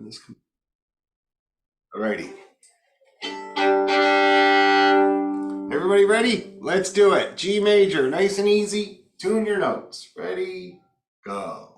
this. Alrighty. Everybody ready? Let's do it. G major, nice and easy. Tune your notes. Ready? Go.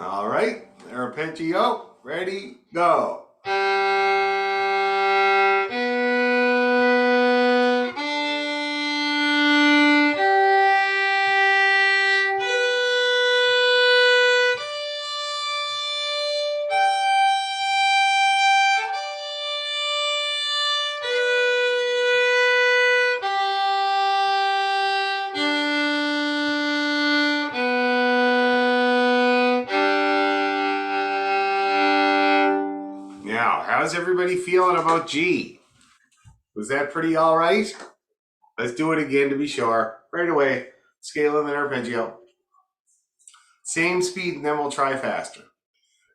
All right, arpeggio, ready, go. Now, how's everybody feeling about G? Was that pretty all right? Let's do it again to be sure. Right away, scale and then arpeggio. Same speed, and then we'll try faster.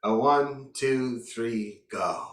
A 1, 2, 3, go.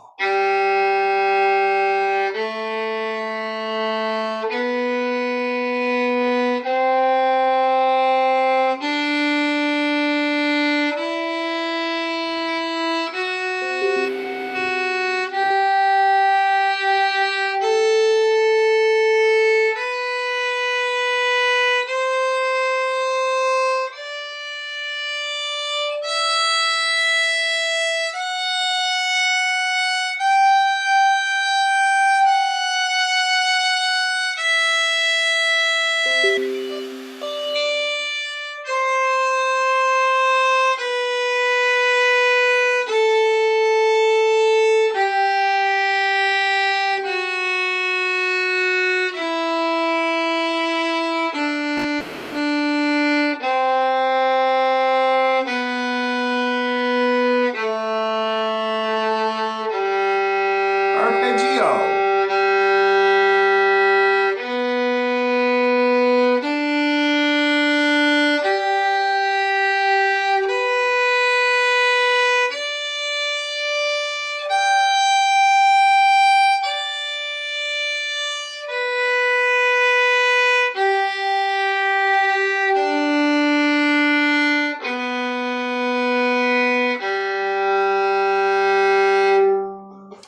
Arpeggio.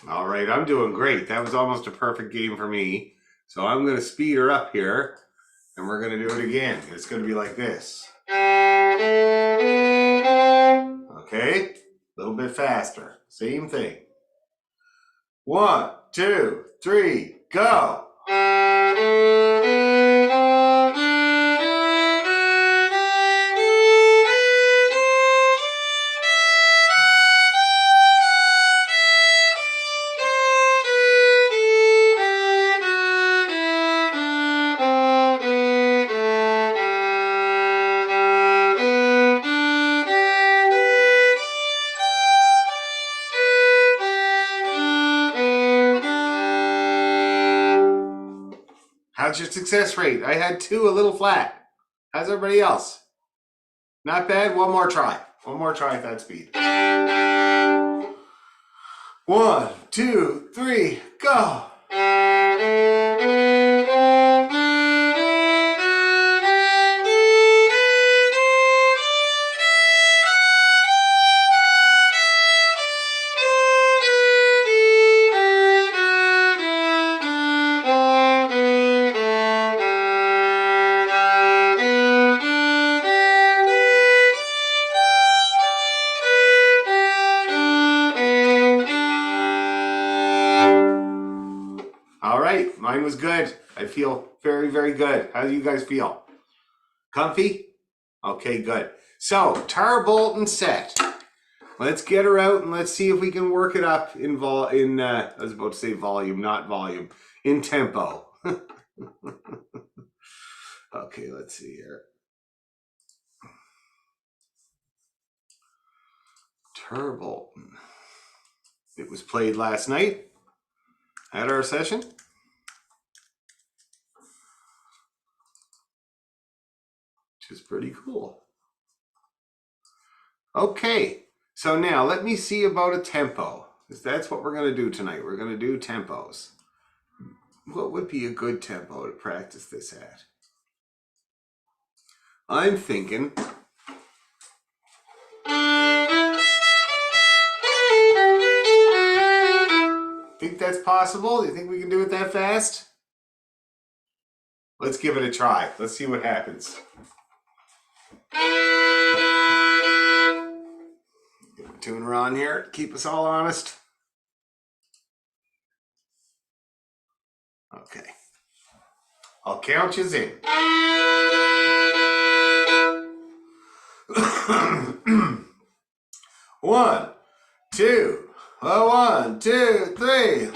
All right, I'm doing great. That was almost a perfect game for me. So I'm going to speed her up here, and we're going to do it again. It's going to be like this. Okay, a little bit faster. Same thing. 1, 2, 3, go. How's your success rate? I had 2 a little flat. How's everybody else? Not bad. One more try. One more try at that speed. 1, 2, 3, go. Mine was good. I feel very, very good. How do you guys feel? Comfy? Okay, good. So, Tara Bolton set. Let's get her out and let's see if we can work it up in I was about to say volume, not volume, in tempo. Okay, let's see here. Tara Bolton. It was played last night at our session. Which is pretty cool. Okay, so now let me see about a tempo, because that's what we're going to do tonight. We're going to do tempos. What would be a good tempo to practice this at? I'm thinking... Think that's possible? Do you think we can do it that fast? Let's give it a try. Let's see what happens. Get a tuner on here to keep us all honest. Okay. I'll count you in. 1, 2, 1, 2, 3.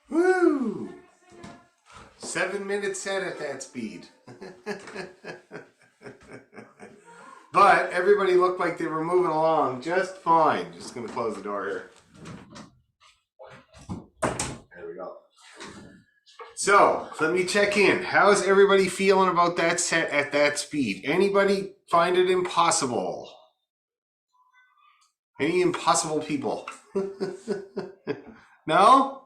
Woo! 7-minute set at that speed. But everybody looked like they were moving along just fine. Just going to close the door here. There we go. So, let me check in. How's everybody feeling about that set at that speed? Anybody find it impossible? Any impossible people? No?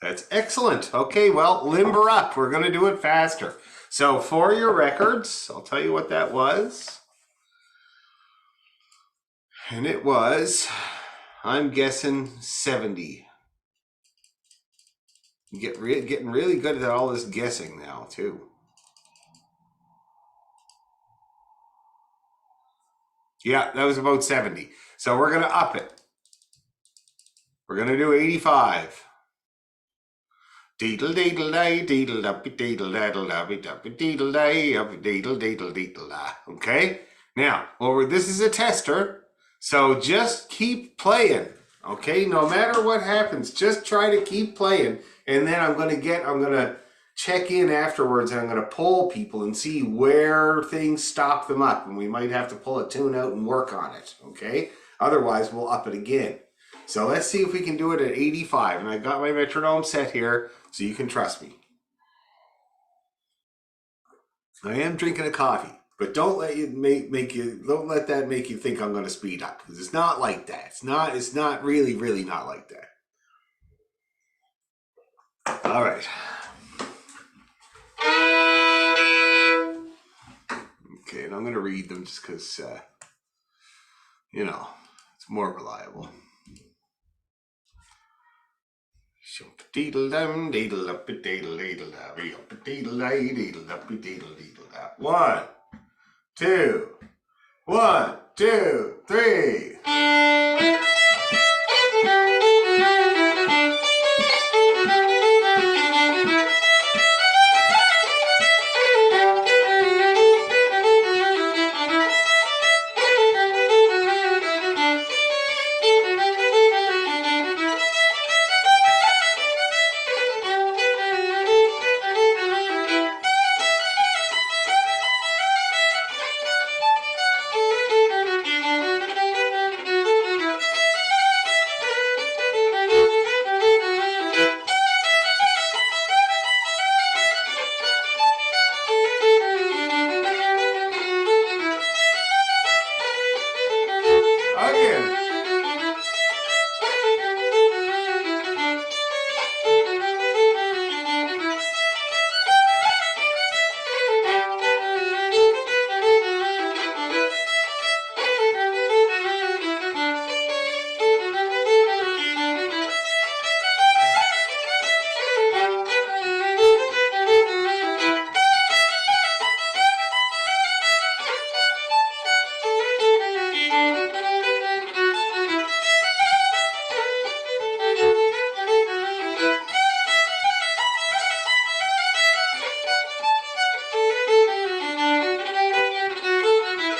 That's excellent. Okay, well, limber up. We're going to do it faster. So, for your records, I'll tell you what that was. And it was, I'm guessing 70. Getting really good at all this guessing now, too. Yeah, that was about 70. So we're going to up it. We're going to do 85. Deedle deedle day, deedle up deedle daddle deedle day, up deedle deedle deedle da. Okay? Now, well, this is a tester, so just keep playing. Okay? No matter what happens, just try to keep playing. And then I'm gonna check in afterwards and I'm gonna poll people and see where things stop them up. And we might have to pull a tune out and work on it. Okay? Otherwise, we'll up it again. So let's see if we can do it at 85. And I got my metronome set here, so you can trust me. I am drinking a coffee, but don't let that make you think I'm going to speed up, because it's not like that. It's not really not like that. All right. Okay, and I'm going to read them just because, it's more reliable. Deedle dum, deedle up, deedle deedle da, deedle day, deedle up, deedle deedle da. 1, 2, 1, 2, 3.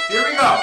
Here we go.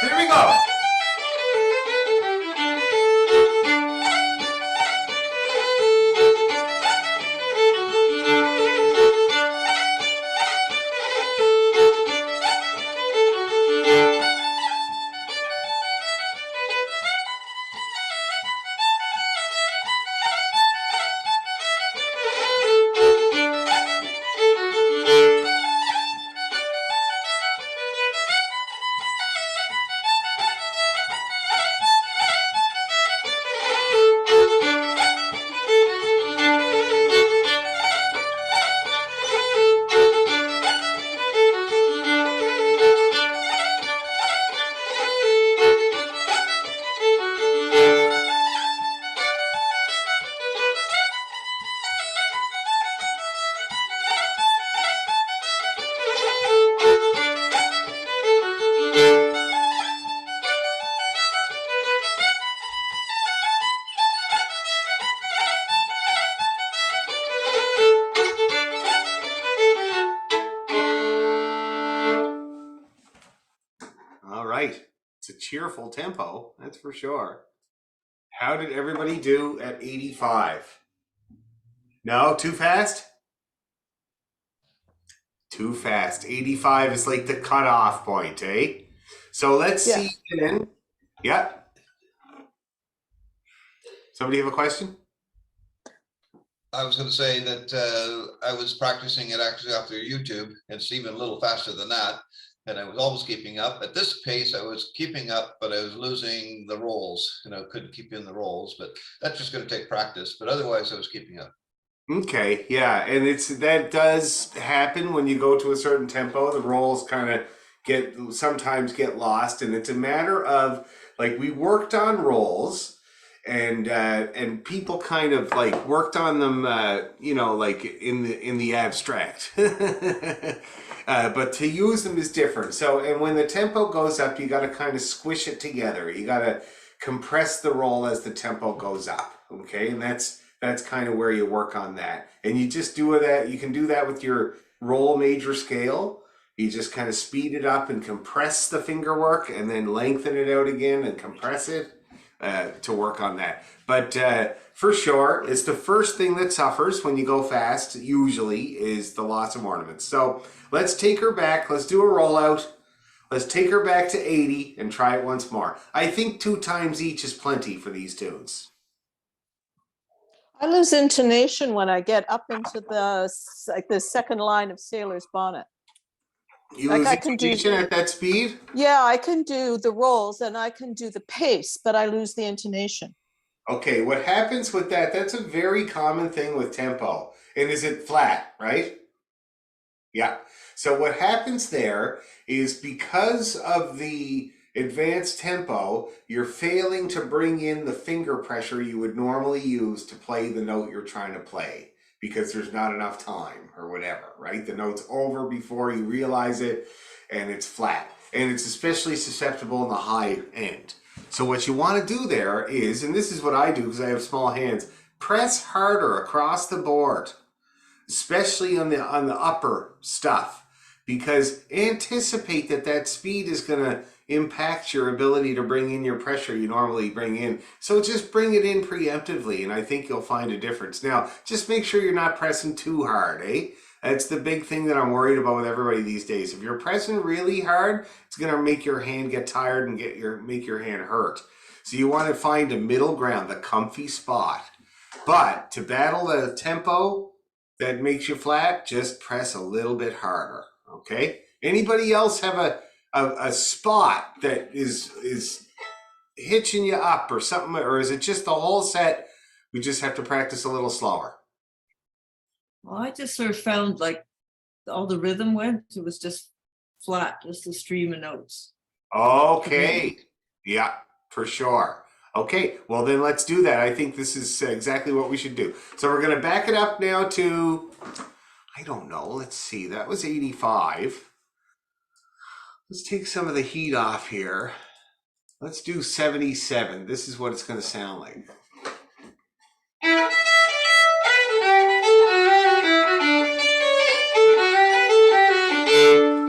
Here we go. All right. It's a cheerful tempo, that's for sure. How did everybody do at 85? No, too fast? Too fast. 85 is like the cutoff point, eh? So let's see then. Yeah. Somebody have a question? I was going to say that I was practicing it actually after YouTube. It's even a little faster than that. And I was always keeping up. At this pace, I was keeping up, but I was losing the rolls. Couldn't keep in the rolls, but that's just going to take practice. But otherwise, I was keeping up. Okay, yeah, and that does happen when you go to a certain tempo. The rolls kind of sometimes get lost, and it's a matter of like we worked on rolls, and people kind of like worked on them, like in the abstract. But to use them is different. So, and when the tempo goes up, you got to kind of squish it together. You got to compress the roll as the tempo goes up. Okay, and that's kind of where you work on that. And you just do that. You can do that with your roll major scale. You just kind of speed it up and compress the finger work, and then lengthen it out again and compress it to work on that. But for sure, it's the first thing that suffers when you go fast, usually, is the loss of ornaments. So let's take her back. Let's do a rollout. Let's take her back to 80 and try it once more. I think 2 times each is plenty for these tunes. I lose intonation when I get up into the second line of Sailor's Bonnet. You lose intonation at that speed? Yeah, I can do the rolls and I can do the pace, but I lose the intonation. Okay, what happens with that, that's a very common thing with tempo. And is it flat, right? Yeah. So what happens there is because of the advanced tempo, you're failing to bring in the finger pressure you would normally use to play the note you're trying to play because there's not enough time or whatever, right? The note's over before you realize it and it's flat. And it's especially susceptible in the high end. So what you want to do there is, and this is what I do because I have small hands, press harder across the board, especially on the upper stuff, because anticipate that speed is going to impact your ability to bring in your pressure you normally bring in. So just bring it in preemptively, and I think you'll find a difference. Now, just make sure you're not pressing too hard, eh? That's the big thing that I'm worried about with everybody these days. If you're pressing really hard, it's going to make your hand get tired and make your hand hurt. So you want to find a middle ground, the comfy spot. But to battle the tempo that makes you flat, just press a little bit harder, okay? Anybody else have a spot that is hitching you up or something, or is it just the whole set, we just have to practice a little slower? Well, I just sort of found like all the rhythm went, it was just flat, just a stream of notes. Okay, yeah, for sure. Okay, well then let's do that. I think this is exactly what we should do. So we're going to back it up now to, I don't know, let's see, that was 85. Let's take some of the heat off here. Let's do 77. This is what it's going to sound like.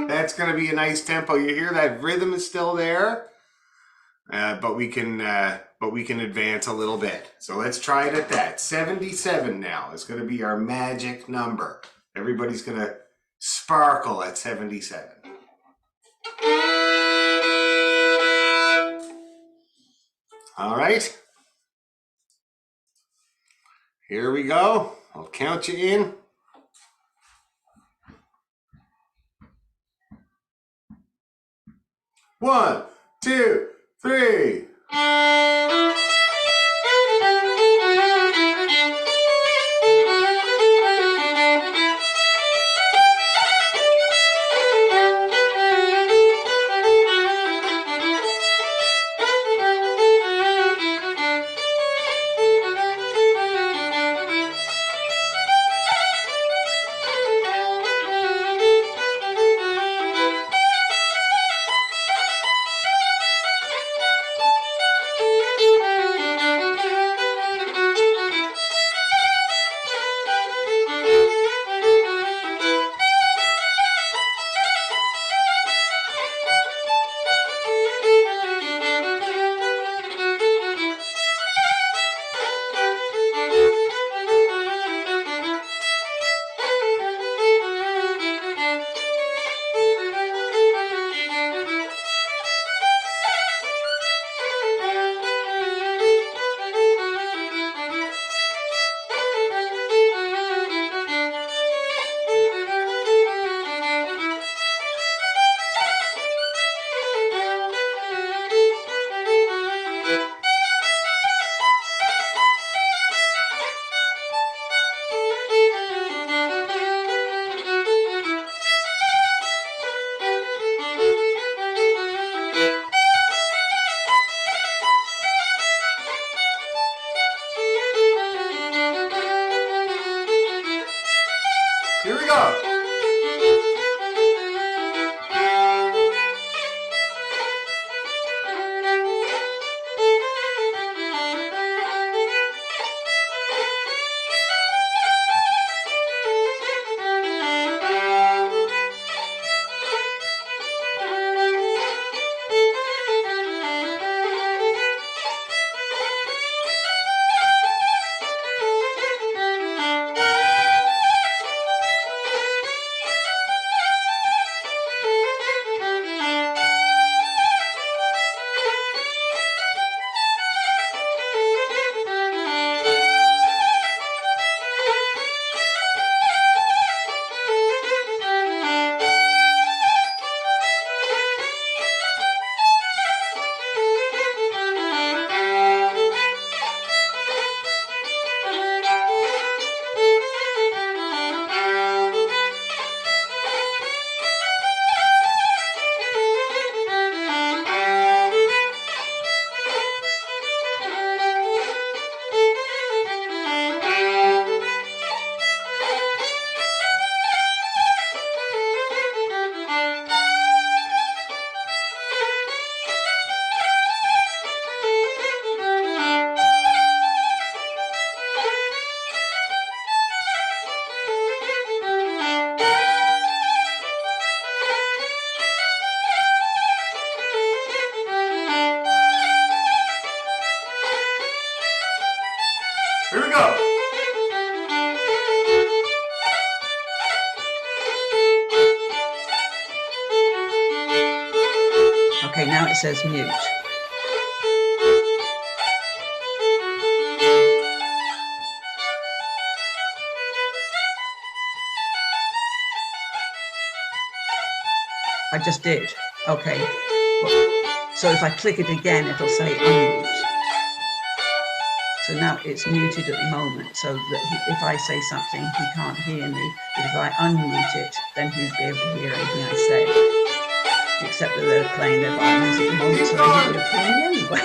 That's going to be a nice tempo. You hear that rhythm is still there? but we can advance a little bit. So let's try it at that. 77 now is going to be our magic number. Everybody's going to sparkle at 77. All right. Here we go. I'll count you in. 1, 2, 3. Here we go. Here we go. Okay, now it says mute. I just did. Okay. So if I click it again, it'll say unmute. So now it's muted at the moment, so that if I say something, he can't hear me. But if I unmute it, then he'd be able to hear anything I say. Except that they're playing their violins at the moment, so they won't be able to hear me anyway.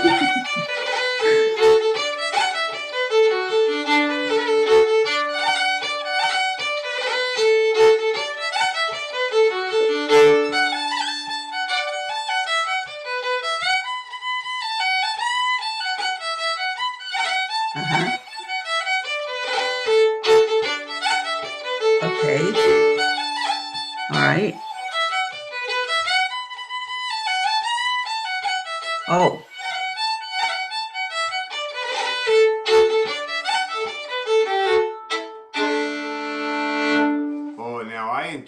Okay. All right. Oh,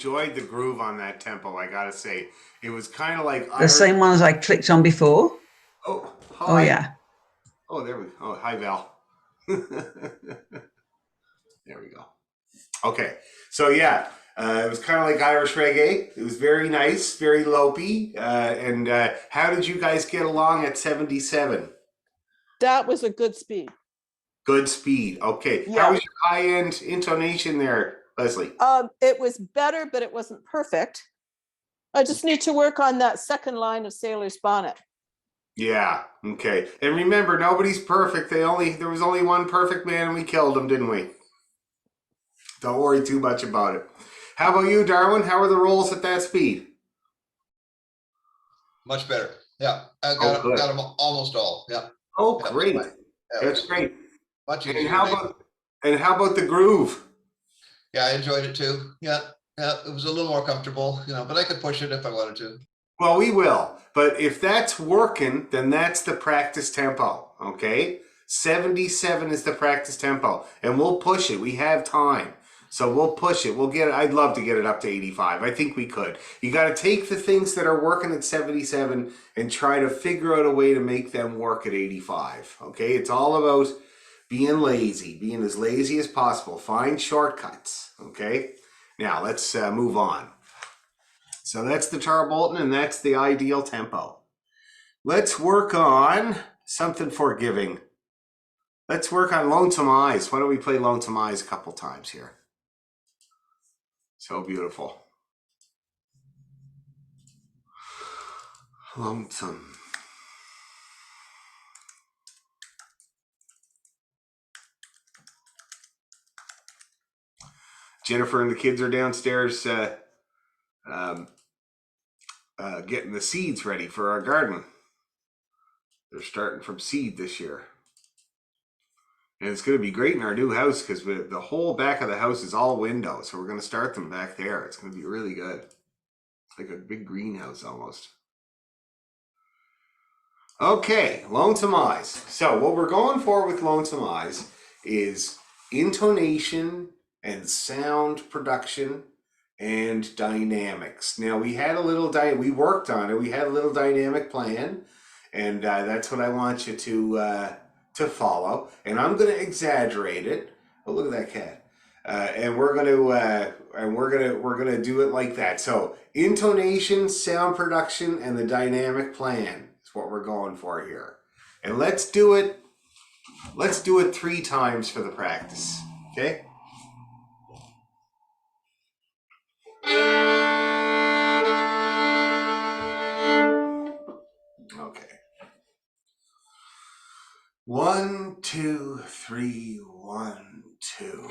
enjoyed the groove on that tempo. I gotta say, it was kind of like The same ones I clicked on before. Oh, hi. Oh yeah. Oh, there we go. Oh, hi, Val. There we go. Okay, so yeah, it was kind of like Irish reggae. It was very nice, very lopey. And how did you guys get along at 77? That was a good speed. Good speed. Okay, Yeah. how was your high-end intonation there, Leslie? It was better, but it wasn't perfect. I just need to work on that second line of Sailor's Bonnet. Yeah. Okay. And remember, nobody's perfect. There was only one perfect man, and we killed him, didn't we? Don't worry too much about it. How about you, Darwin? How are the rolls at that speed? Much better. Yeah, I Oh, good. got them almost all. Yeah. Oh, Yeah, great. yeah, That's great. Much easier. And how about the groove? Yeah, I enjoyed it too. Yeah, yeah, it was a little more comfortable, but I could push it if I wanted to. Well, we will. But if that's working, then that's the practice tempo. Okay? 77 is the practice tempo. And we'll push it. We have time. So we'll push it. I'd love to get it up to 85. I think we could. You got to take the things that are working at 77 and try to figure out a way to make them work at 85. Okay? It's all about being lazy, being as lazy as possible. Find shortcuts. Okay? Now, let's move on. So that's the Tarbolton, and that's the ideal tempo. Let's work on something forgiving. Let's work on Lonesome Eyes. Why don't we play Lonesome Eyes a couple times here? So beautiful. Lonesome. Jennifer and the kids are downstairs getting the seeds ready for our garden. They're starting from seed this year. And it's going to be great in our new house because the whole back of the house is all windows. So we're going to start them back there. It's going to be really good. It's like a big greenhouse almost. Okay, Lonesome Eyes. So what we're going for with Lonesome Eyes is intonation and sound production and dynamics. Now we had a little we worked on it. We had a little dynamic plan, and that's what I want you to follow. And I'm going to exaggerate it. Oh, look at that cat. And we're gonna do it like that. So intonation, sound production, and the dynamic plan is what we're going for here. And let's do it 3 times for the practice. Okay? Okay. 1, 2, 3, 1, 2.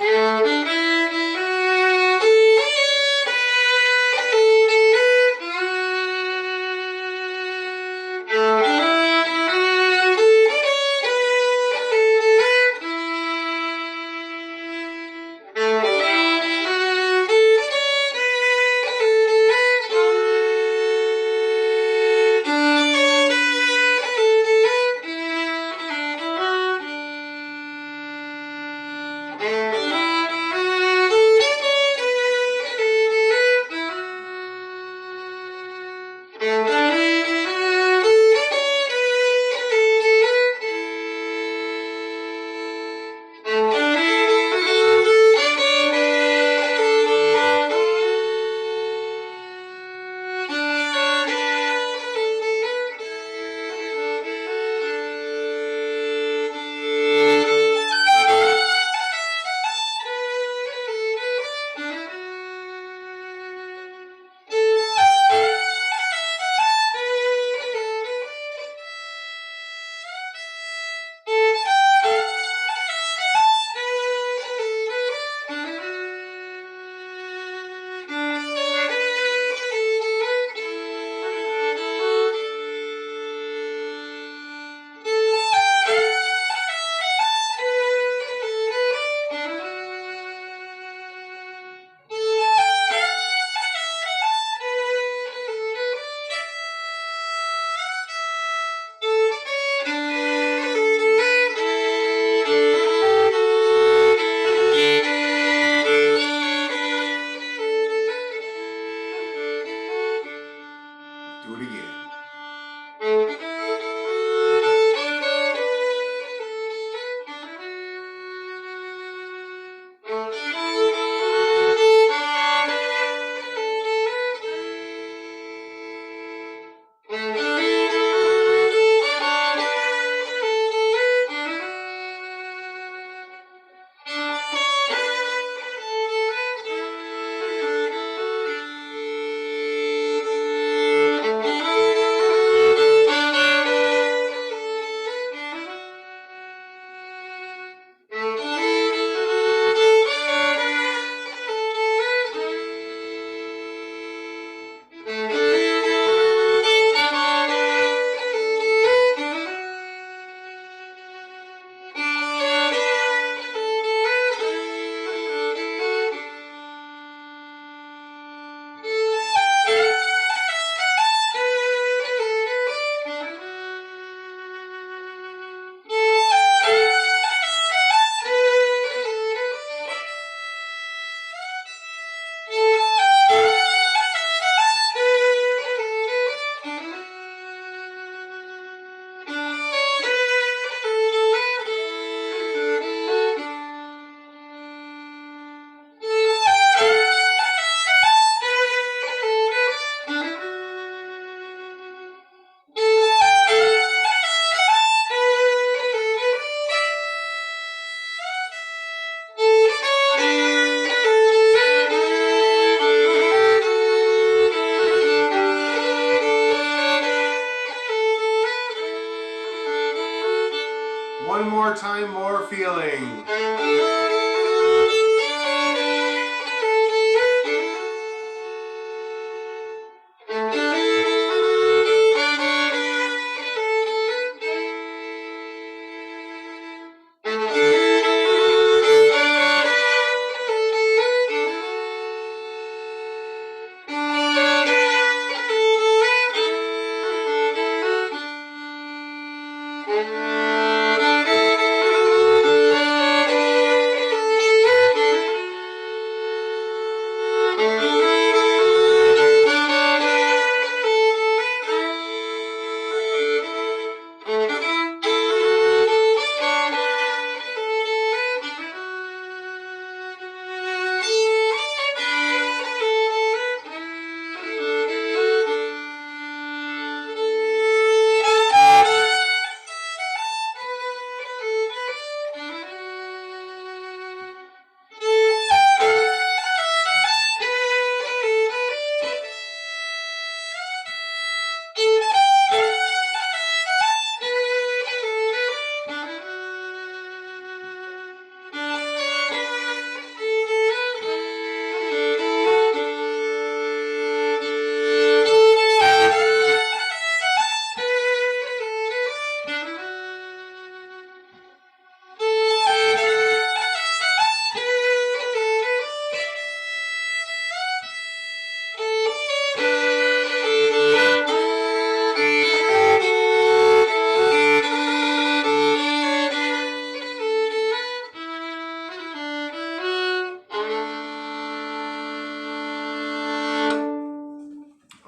One more time, more feeling.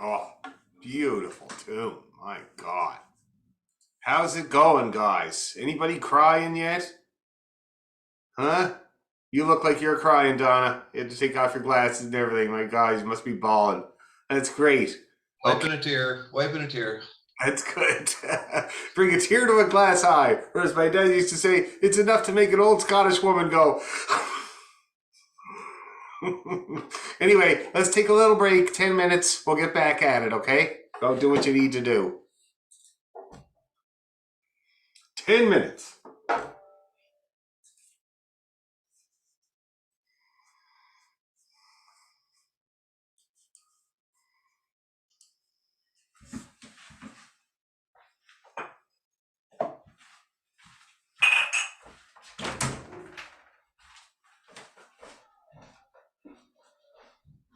Oh, beautiful tune. My God. How's it going, guys? Anybody crying yet? Huh? You look like you're crying, Donna. You had to take off your glasses and everything. My God, you must be bawling. That's great. Wiping a tear, wiping a tear. That's good. Bring a tear to a glass eye. Or as my dad used to say, it's enough to make an old Scottish woman go. Anyway, let's take a little break. 10 minutes. We'll get back at it, okay? Go do what you need to do. 10 minutes.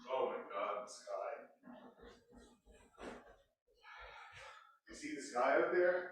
Oh my God, the sky. You see the sky out there?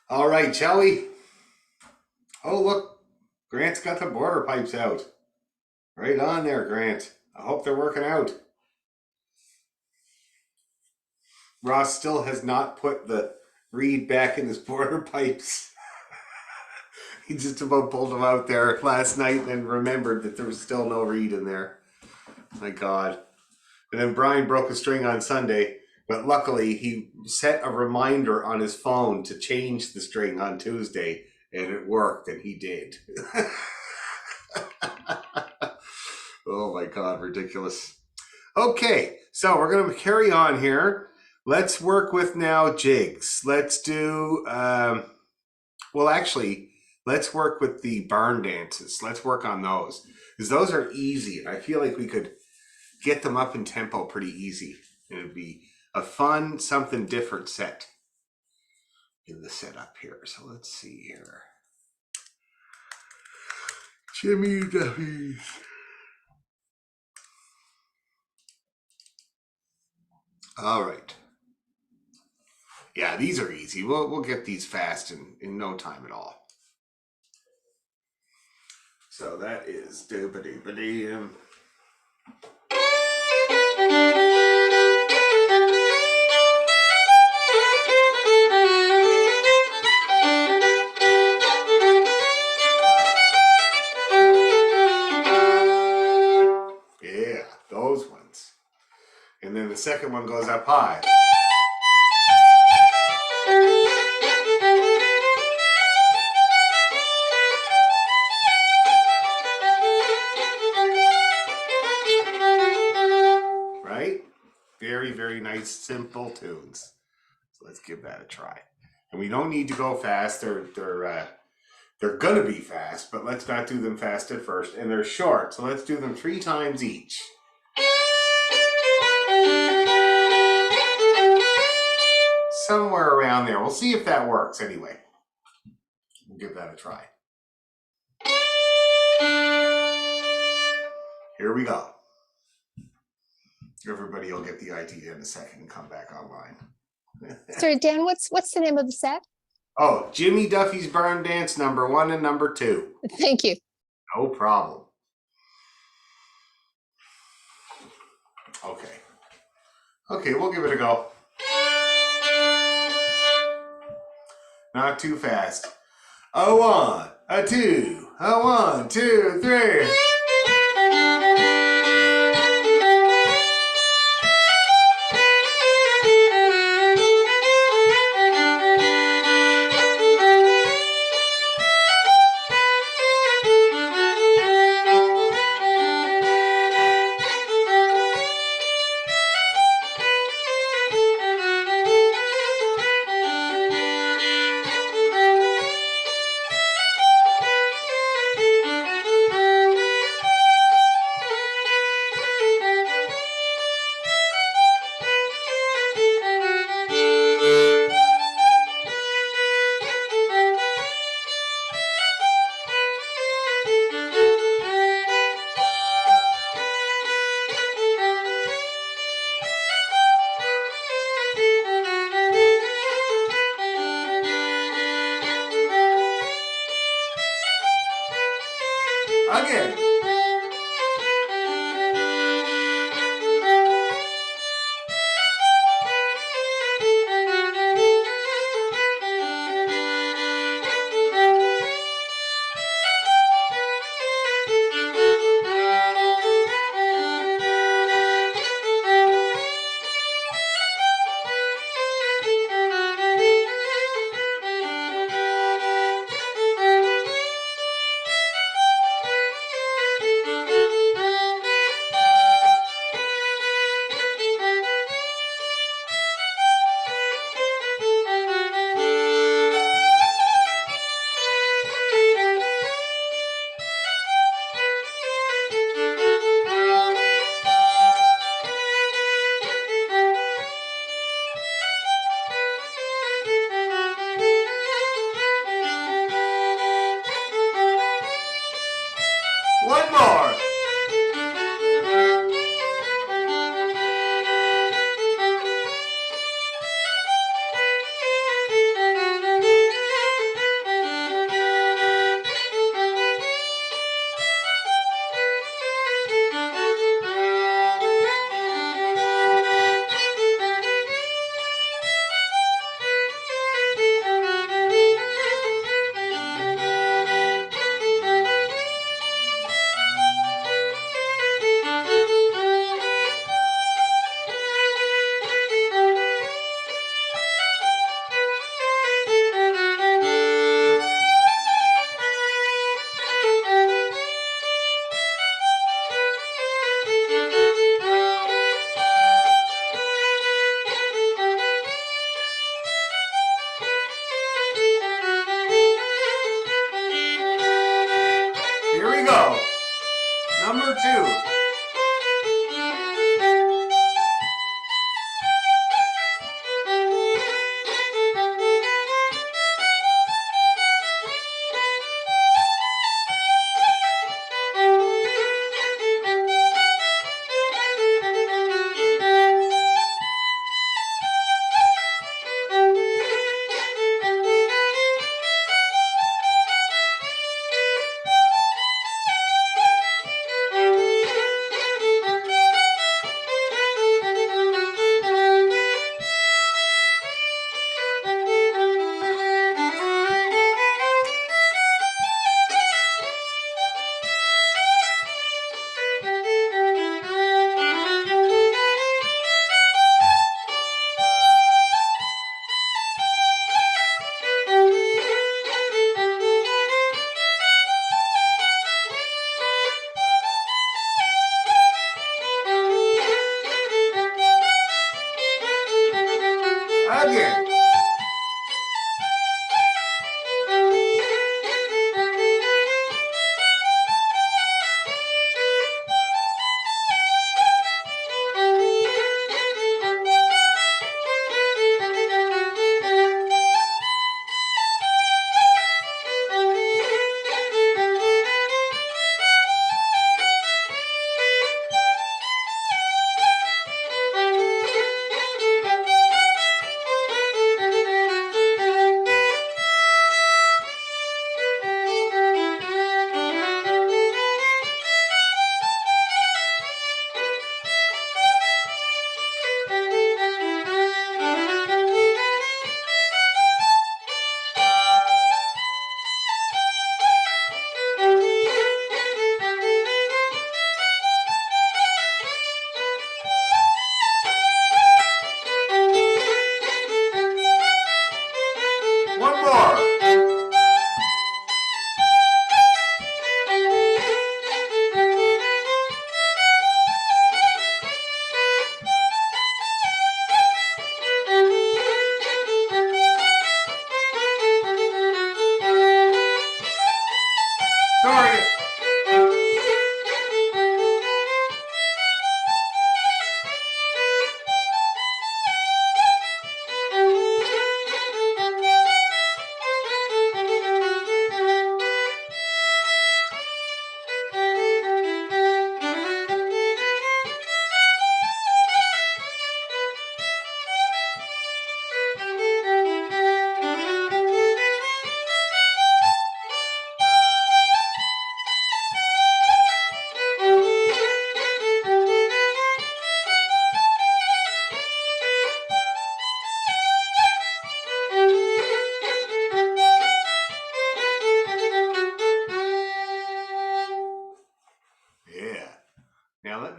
All right, shall we? Oh, look, Grant's got the border pipes out. Right on there, Grant. I hope they're working out. Ross still has not put the reed back in his border pipes. He just about pulled them out there last night and remembered that there was still no reed in there. My God. And then Brian broke a string on Sunday, but luckily he set a reminder on his phone to change the string on Tuesday, and it worked, and he did. Oh my God, ridiculous. Okay, so we're going to carry on here. Let's work with now jigs. Let's do, let's work with the barn dances. Let's work on those, because those are easy, and I feel like we could get them up in tempo pretty easy. It would be a fun, something different set in the setup here. So let's see here. Jimmy Duffy's. All right. Yeah, these are easy. We'll get these fast in no time at all. So that is doobity-ba-dee. second one goes up high. Right? Very, very nice, simple tunes. So let's give that a try. And we don't need to go fast. They're gonna be fast, but let's not do them fast at first. And they're short, so let's do them 3 times each. Somewhere around there. We'll see if that works anyway. We'll give that a try. Here we go. Everybody will get the idea in a second and come back online. Sorry, Dan, what's the name of the set? Oh, Jimmy Duffy's Barn Dance #1 and #2. Thank you. No problem. Okay. Okay, we'll give it a go. Not too fast. A 1, a 2, a 1, 2, 3. Again. One more. Here we go. #2.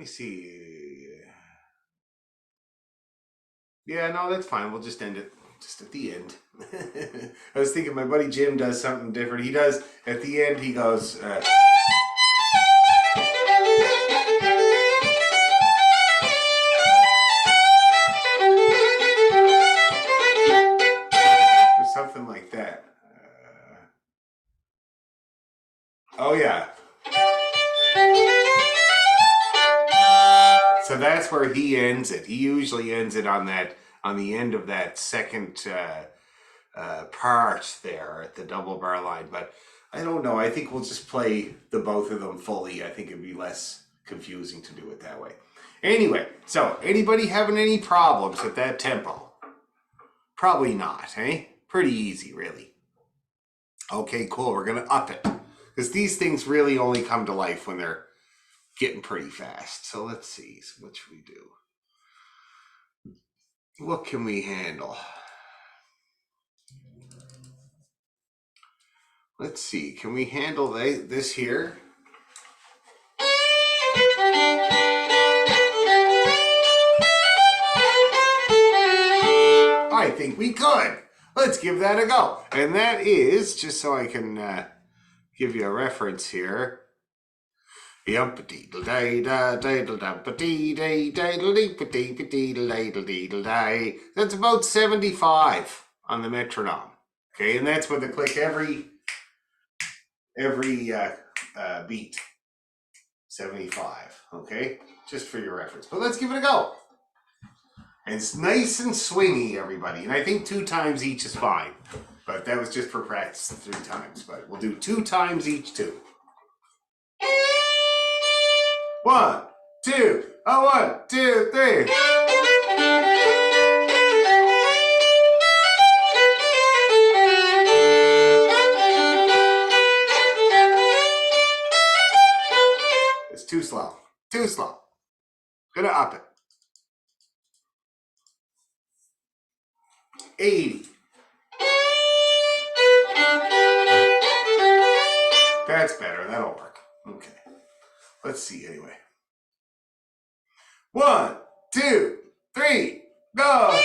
me see. Yeah, no, that's fine. We'll just end it just at the end. I was thinking my buddy Jim does something different. He does, at the end, he goes... or something like that. Oh, yeah. So that's where he ends it. He usually ends it on that, on the end of that second part there at the double bar line. But I don't know. I think we'll just play the both of them fully. I think it'd be less confusing to do it that way. Anyway, so anybody having any problems at that tempo? Probably not, eh? Pretty easy, really. Okay, cool. We're going to up it. Because these things really only come to life when they're getting pretty fast. So let's see. So what should we do? What can we handle? Let's see. Can we handle this here? I think we could. Let's give that a go. And that is, just so I can give you a reference here. That's about 75 on the metronome. Okay, and that's with a click every beat. 75. Okay, just for your reference. But let's give it a go. And it's nice and swingy, everybody. And I think 2 times each is fine. But that was just for practice, 3 times. But we'll do 2 times each too. 1, 2, 1, 2, 3. It's too slow. Too slow. Gonna up it. 80. That's better. That'll work. Okay. Let's see anyway. 1, 2, 3, go!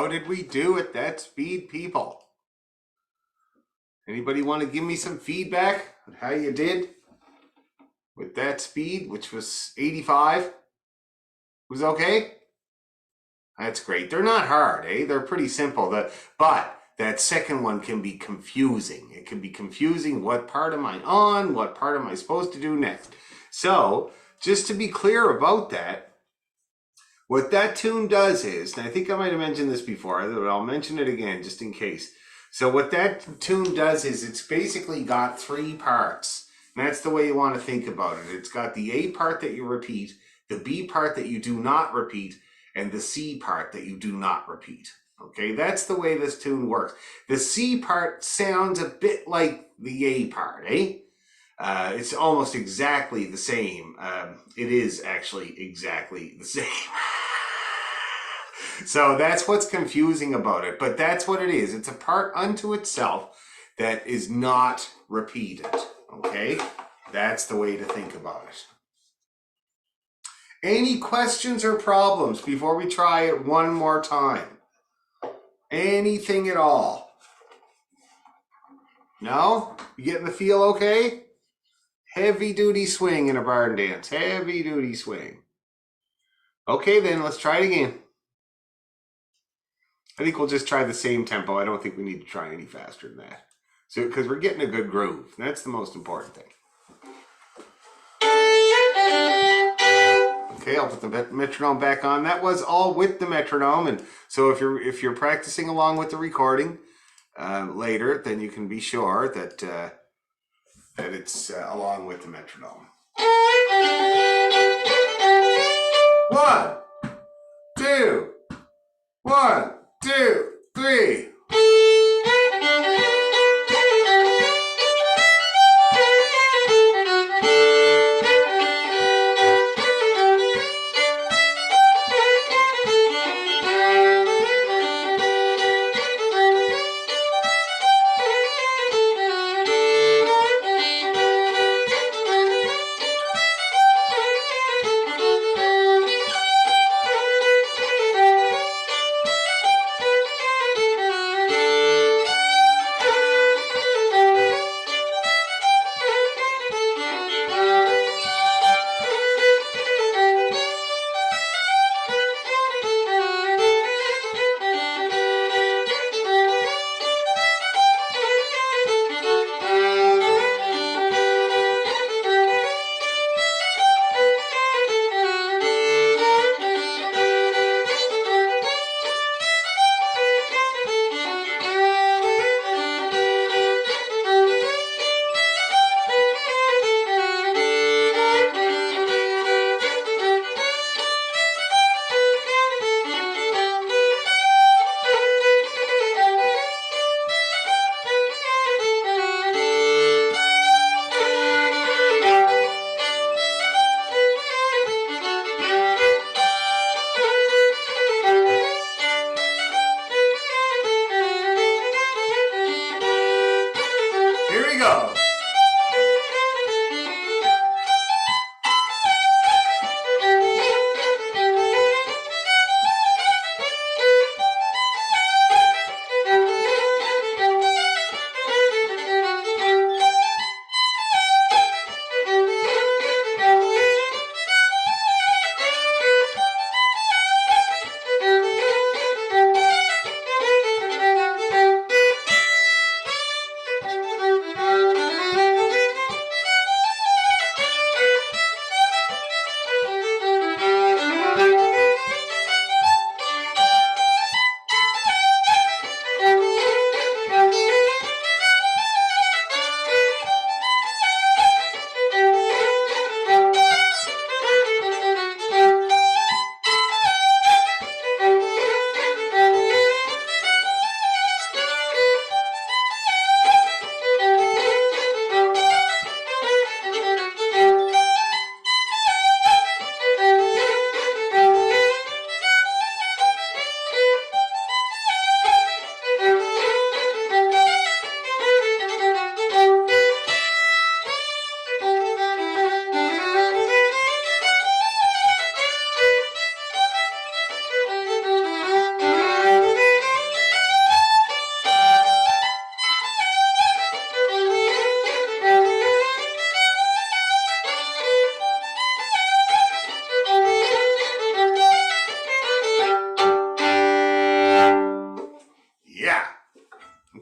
How did we do at that speed, people? Anybody want to give me some feedback on how you did with that speed, which was 85? Was okay? That's great. They're not hard, eh? They're pretty simple. But that second one can be confusing. It can be confusing. What part am I on? What part am I supposed to do next? So, just to be clear about that, what that tune does is, and I think I might have mentioned this before, but I'll mention it again just in case. So what that tune does is it's basically got 3 parts. And that's the way you want to think about it. It's got the A part that you repeat, the B part that you do not repeat, and the C part that you do not repeat. Okay, that's the way this tune works. The C part sounds a bit like the A part, eh? It's almost exactly the same. It is actually exactly the same. So that's what's confusing about it, but that's what it is. It's a part unto itself that is not repeated, okay? That's the way to think about it. Any questions or problems before we try it one more time? Anything at all? No? You getting the feel okay? Heavy duty swing in a barn dance. Heavy duty swing. Okay then, let's try it again. I think we'll just try the same tempo. I don't think we need to try any faster than that. So, because we're getting a good groove. That's the most important thing. Okay, I'll put the metronome back on. That was all with the metronome, and so if you're practicing along with the recording later, then you can be sure that that it's along with the metronome. 1, 2, 1, 2, 3.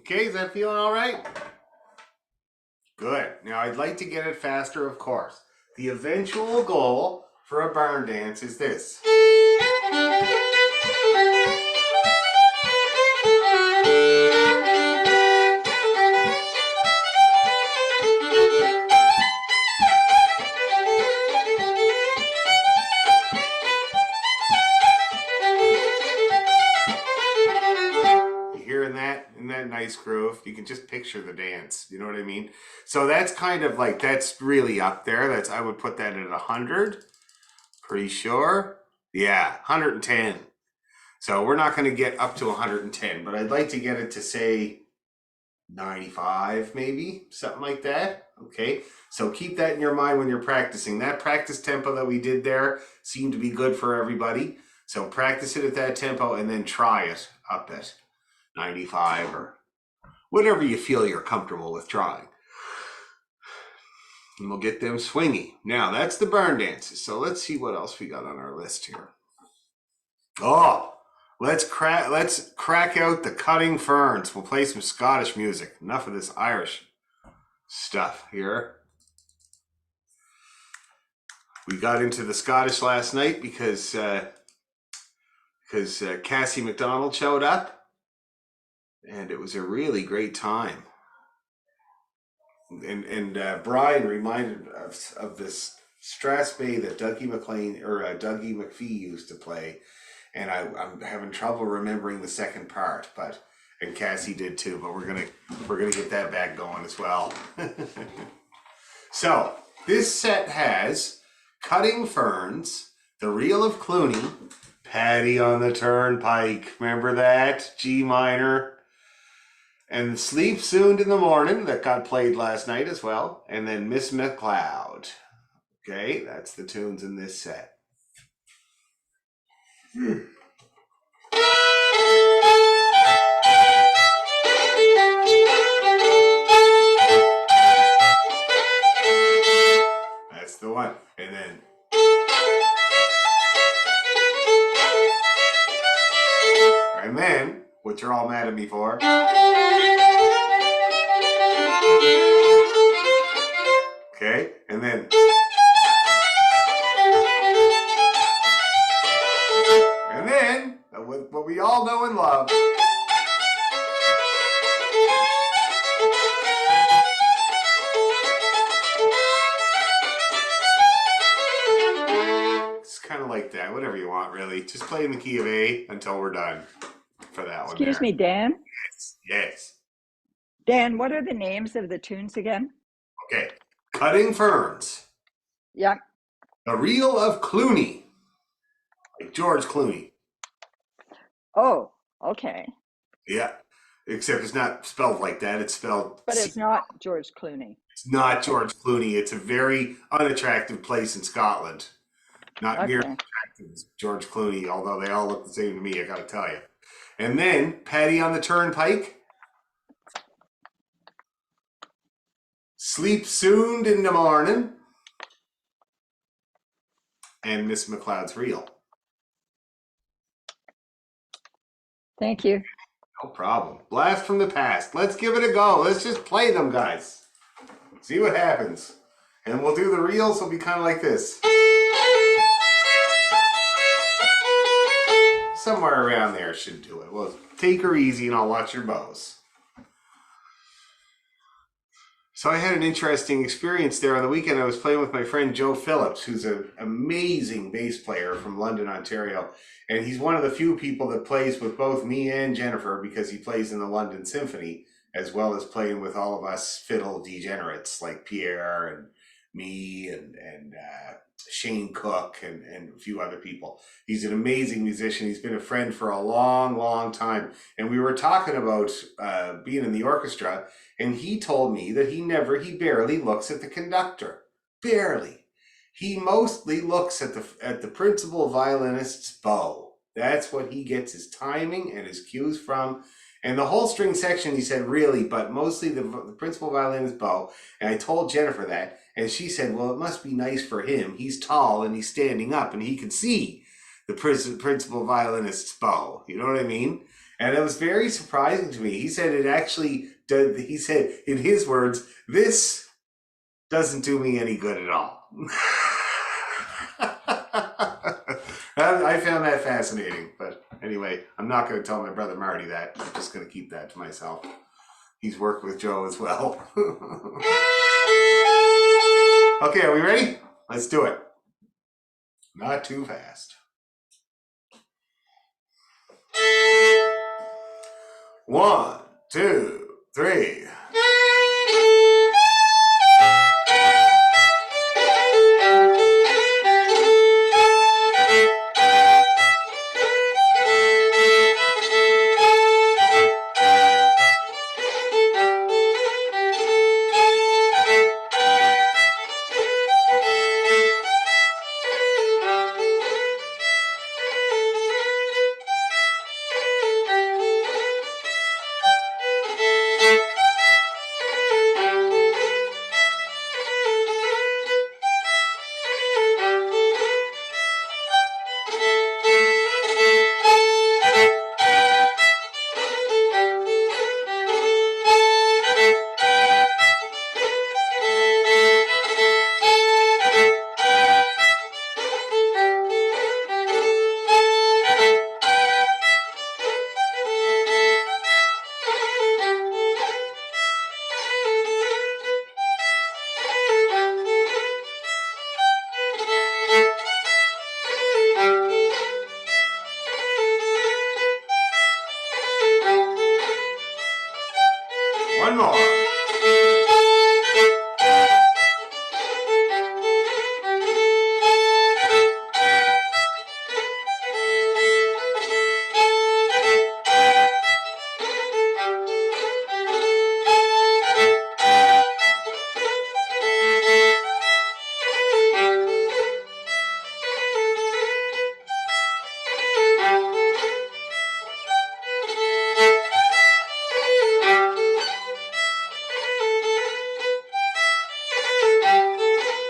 Okay, is that feeling all right? Good. Now I'd like to get it faster, of course. The eventual goal for a barn dance is this. In that nice groove, you can just picture the dance. You know what I mean? So that's kind of like, that's really up there. That's, I would put that at 100. Pretty sure. Yeah, 110. So we're not going to get up to 110, but I'd like to get it to say 95, maybe something like that. Okay. So keep that in your mind when you're practicing. That practice tempo that we did there seemed to be good for everybody. So practice it at that tempo and then try it up at 95 or whatever you feel you're comfortable with trying. And we'll get them swingy. Now that's the barn dances. So let's see what else we got on our list here. Oh, let's crack out the Cutting Ferns. We'll play some Scottish music. Enough of this Irish stuff here. We got into the Scottish last night because Cassie McDonald showed up. And it was a really great time. And Brian reminded us of this Strathspey that Dougie McPhee used to play. And I'm having trouble remembering the second part, and Cassie did too, but we're gonna get that back going as well. So this set has Cutting Ferns, The Reel of Clooney, Paddy on the Turnpike, remember that? G minor. And Sleep Soon in the Morning, that got played last night as well. And then Miss McLeod. Okay, that's the tunes in this set. That's the one. And then, what you're all mad at me for. Okay, and then. And then, what we all know and love. It's kind of like that, whatever you want, really. Just play in the key of A until we're done for that one. Excuse me, Dan. Yes. Dan, what are the names of the tunes again? Okay. Cutting Ferns. Yeah. The Reel of Clooney. Like George Clooney. Oh, okay. Yeah. Except it's not spelled like that. It's spelled. But it's not George Clooney. It's not George Clooney. It's a very unattractive place in Scotland. Not near attractive as George Clooney, although they all look the same to me, I gotta tell you. And then Paddy on the Turnpike. Sleep Soon in the Morning. And Miss McLeod's Reel. Thank you. No problem. Blast from the past. Let's give it a go. Let's just play them, guys. See what happens. And we'll do the reels. Will be kind of like this. Somewhere around there should do it. Well, take her easy and I'll watch your bows. So I had an interesting experience there on the weekend. I was playing with my friend Joe Phillips, who's an amazing bass player from London, Ontario. And he's one of the few people that plays with both me and Jennifer because he plays in the London Symphony, as well as playing with all of us fiddle degenerates like Pierre and me and Shane Cook and a few other people. He's an amazing musician. He's been a friend for a long, long time. And we were talking about being in the orchestra, and he told me that he barely looks at the conductor. Barely. He mostly looks at the principal violinist's bow. That's what he gets his timing and his cues from. And the whole string section, he said, really, but mostly the principal violinist's bow. And I told Jennifer that, and she said, well, it must be nice for him. He's tall and he's standing up and he can see. the principal violinist's bow. You know what I mean? And it was very surprising to me. He said it actually did. He said, in his words, this doesn't do me any good at all. I found that fascinating. But anyway, I'm not going to tell my brother Marty that. I'm just going to keep that to myself. He's worked with Joe as well. Okay, are we ready? Let's do it. Not too fast. 1, 2, 3. One more.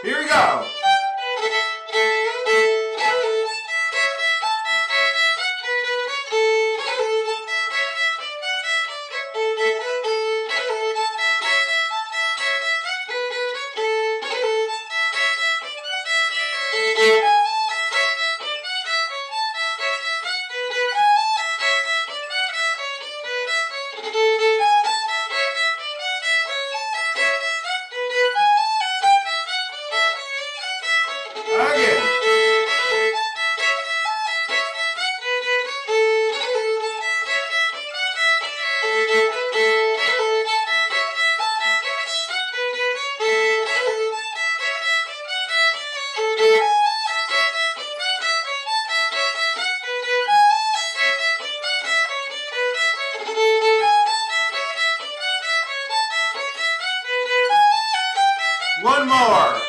Here we go. Again. One more.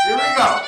Here we go.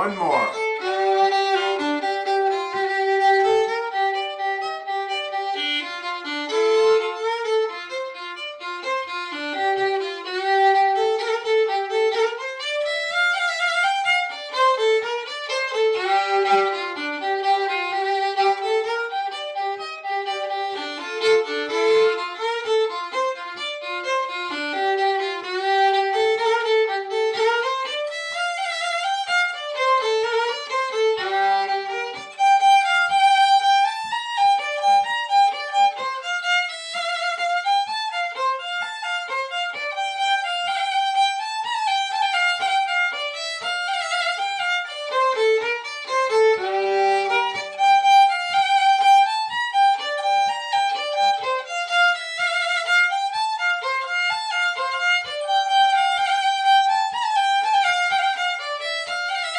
One more.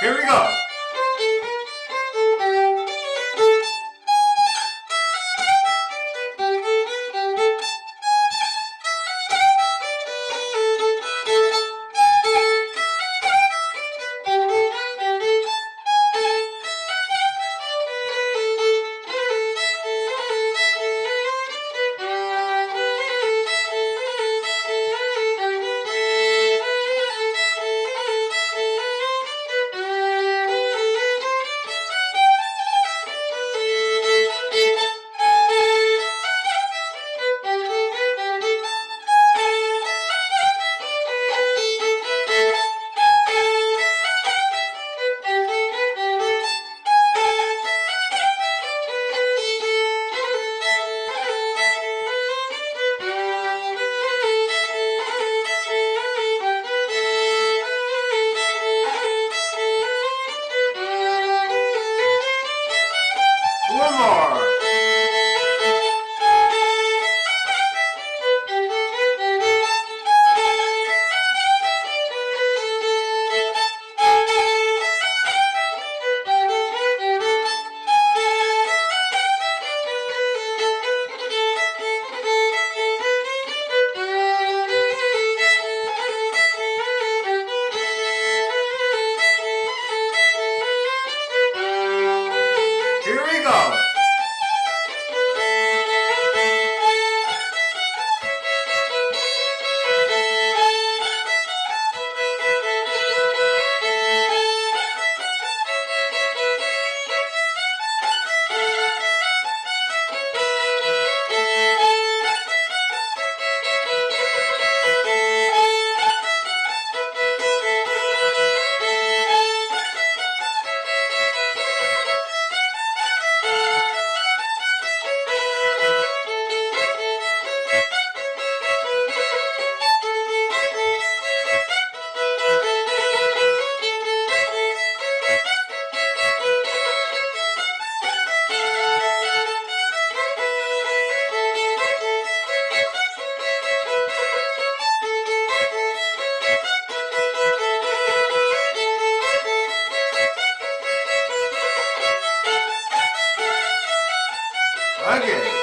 Here we go. One more. Here we go. Again.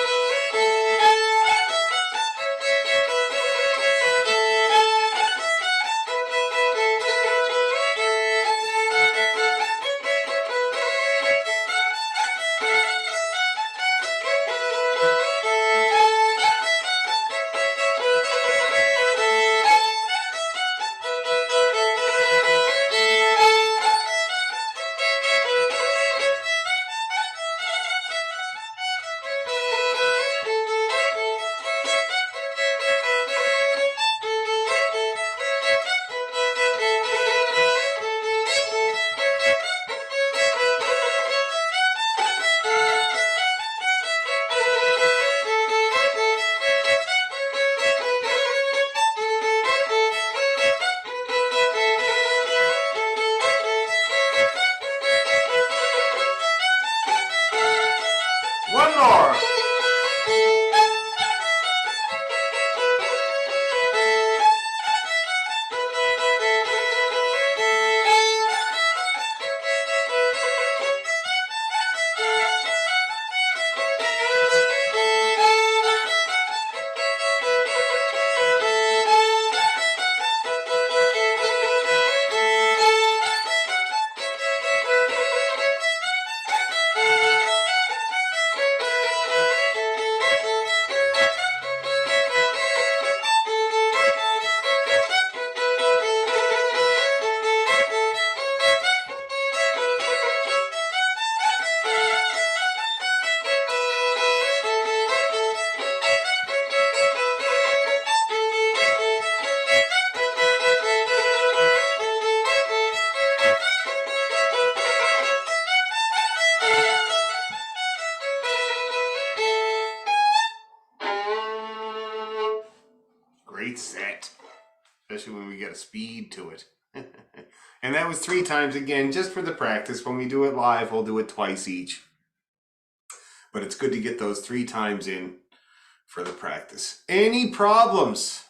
One more. great set, especially when we get a speed to it. And that was 3 times again, just for the practice. When we do it live, we'll do it twice each. But it's good to get those 3 times in for the practice. Any problems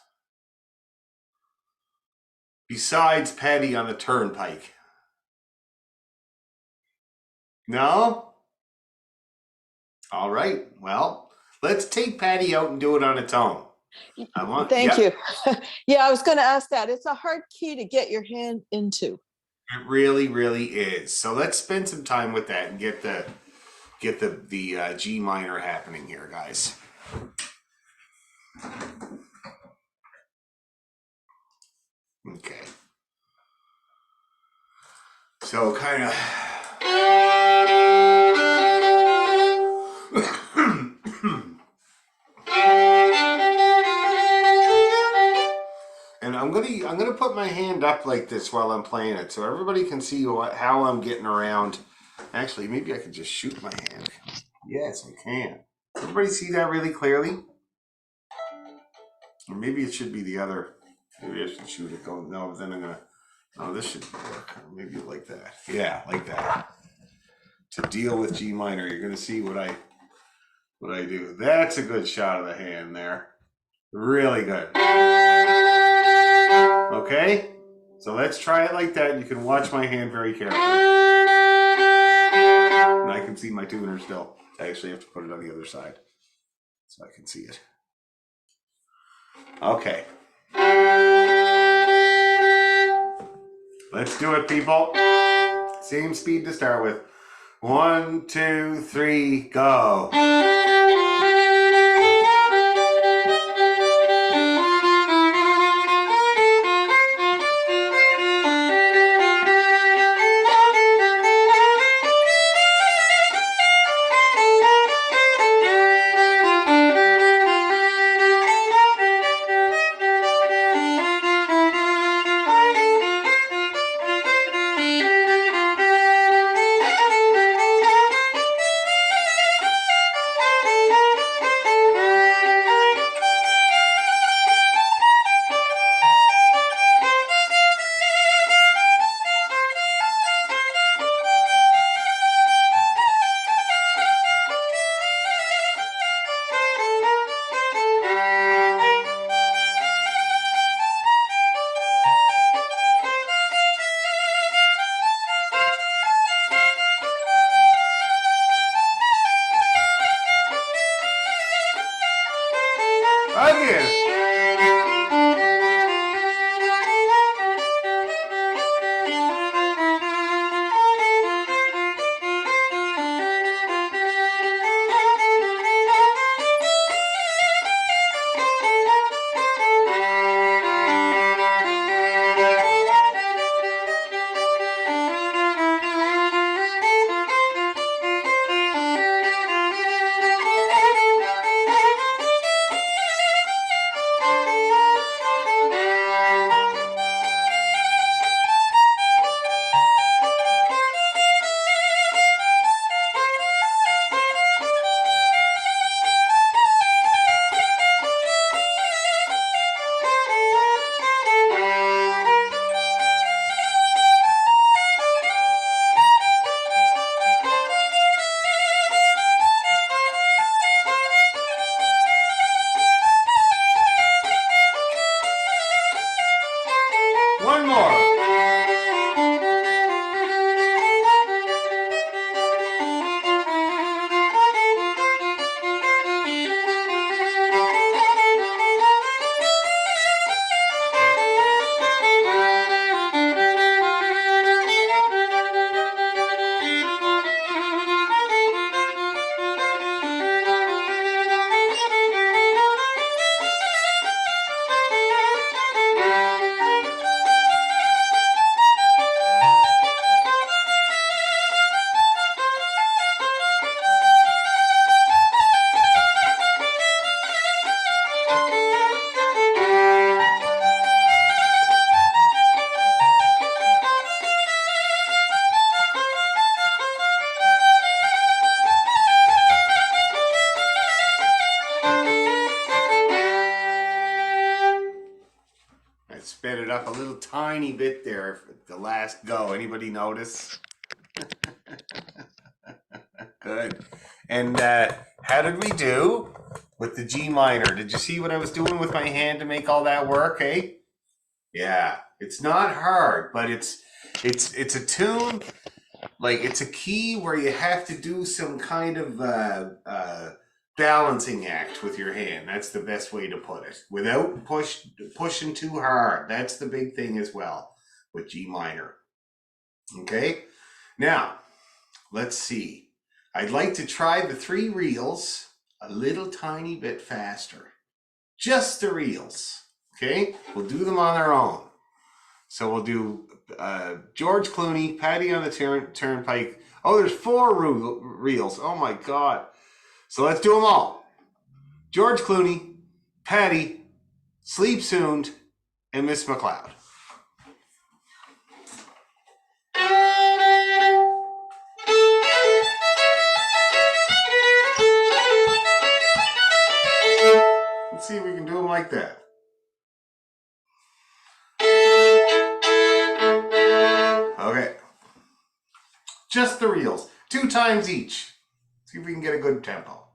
besides Patty on the turnpike? No? All right. Well, let's take Patty out and do it on its own. Thank Yep. you. Yeah, I was going to ask that. It's a hard key to get your hand into. It really, really is. So let's spend some time with that and get the G minor happening here, guys. Okay. So kind of. And I'm gonna put my hand up like this while I'm playing it, so everybody can see how I'm getting around. Actually, maybe I could just shoot my hand. Yes, I can. Everybody see that really clearly? Or maybe it should be the other. Maybe I should shoot it. Go no, then I'm gonna. Oh, this should work. Maybe like that. Yeah, like that. To deal with G minor, you're gonna see what I do. That's a good shot of the hand there. Really good. Okay, so let's try it like that. You can watch my hand very carefully. And I can see my tuner still. I actually have to put it on the other side so I can see it. Okay. Let's do it, people. Same speed to start with. 1, 2, 3, go. sped it up a little tiny bit there at the last go. Anybody notice? Good. And how did we do with the G minor? Did you see what I was doing with my hand to make all that work, eh? Yeah, it's not hard, but it's a tune, like it's a key where you have to do some kind of balancing act with your hand. That's the best way to put it, without pushing too hard. That's the big thing as well with G minor. Okay, now let's see. I'd like to try the 3 reels a little tiny bit faster. Just the reels. Okay, we'll do them on their own. So we'll do George Clooney, Paddy on the Turnpike. Oh, there's 4 reels. Oh my God. So let's do them all. George Clooney, Paddy, Sleep Soon, and Miss McLeod. Let's see if we can do them like that. Okay. Just the reels. 2 times each. See if we can get a good tempo.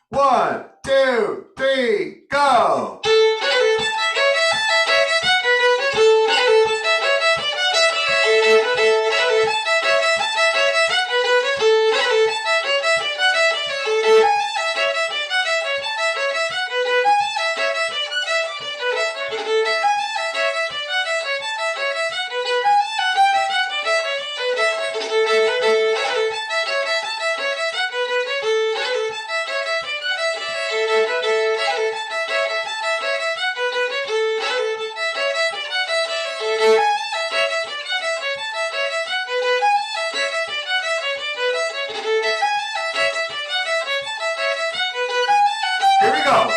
1, 2, 3, go! Here we go.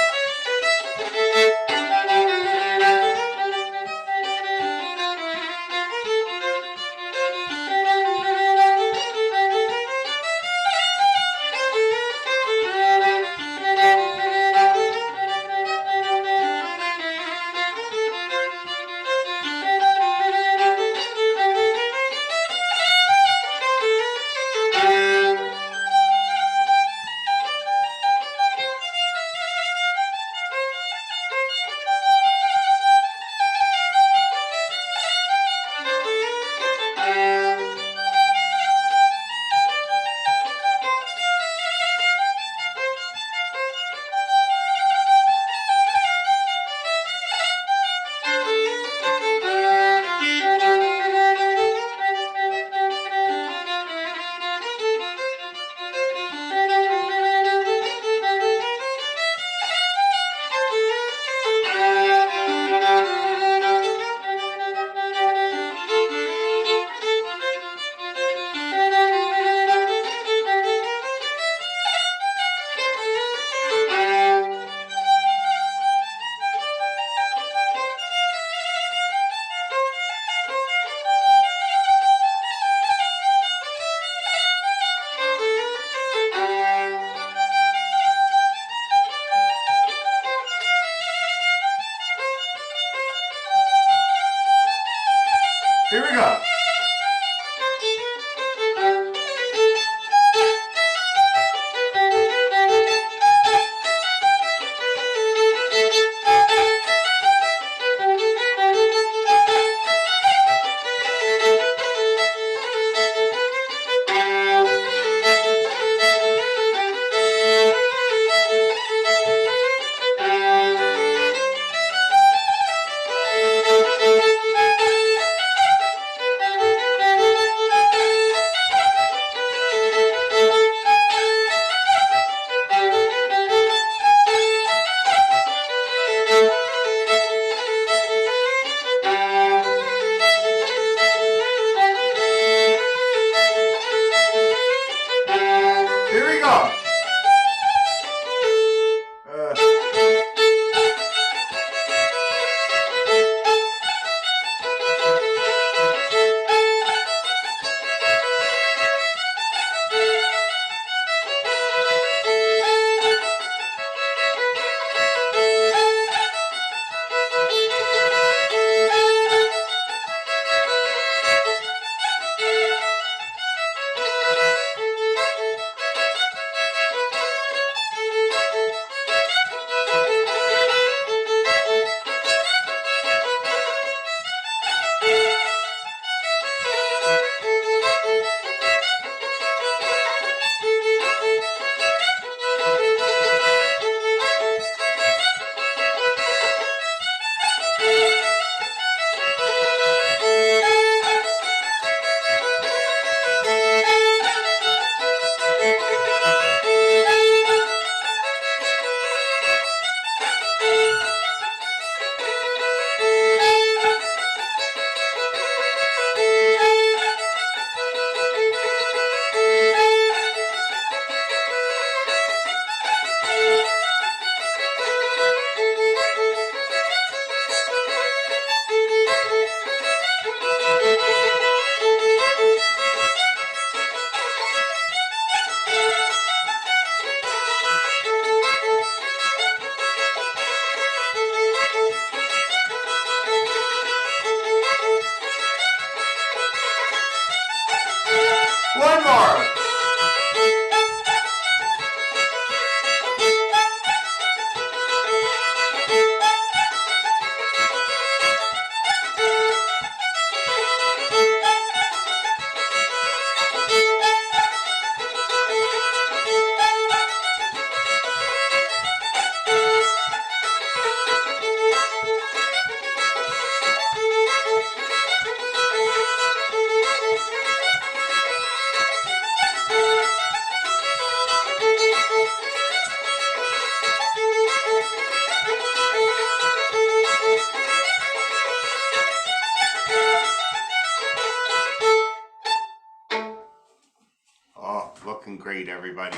great, everybody.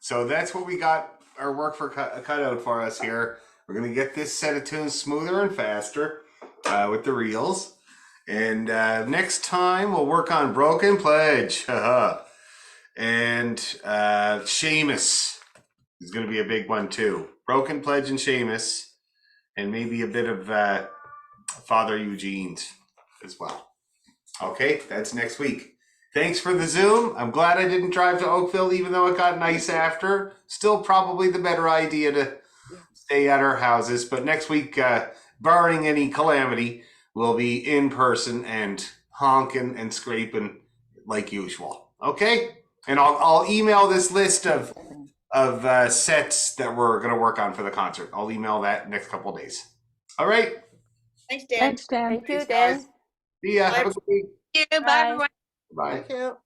So that's what we got our work for cut out for us here. We're going to get this set of tunes smoother and faster with the reels. And next time we'll work on Broken Pledge. And Seamus is going to be a big one too. Broken Pledge and Seamus. And maybe a bit of Father Eugene's as well. Okay, that's next week. Thanks for the Zoom. I'm glad I didn't drive to Oakville, even though it got nice after. Still probably the better idea to stay at our houses. But next week, barring any calamity, we'll be in person and honking and scraping like usual. Okay? And I'll email this list of sets that we're going to work on for the concert. I'll email that next couple of days. All right? Thanks, Dan. Thanks, Dan. Thank you, Thanks, guys. Dan. See ya. Have a good week. Bye, Bye. everyone. Bye. Thank you.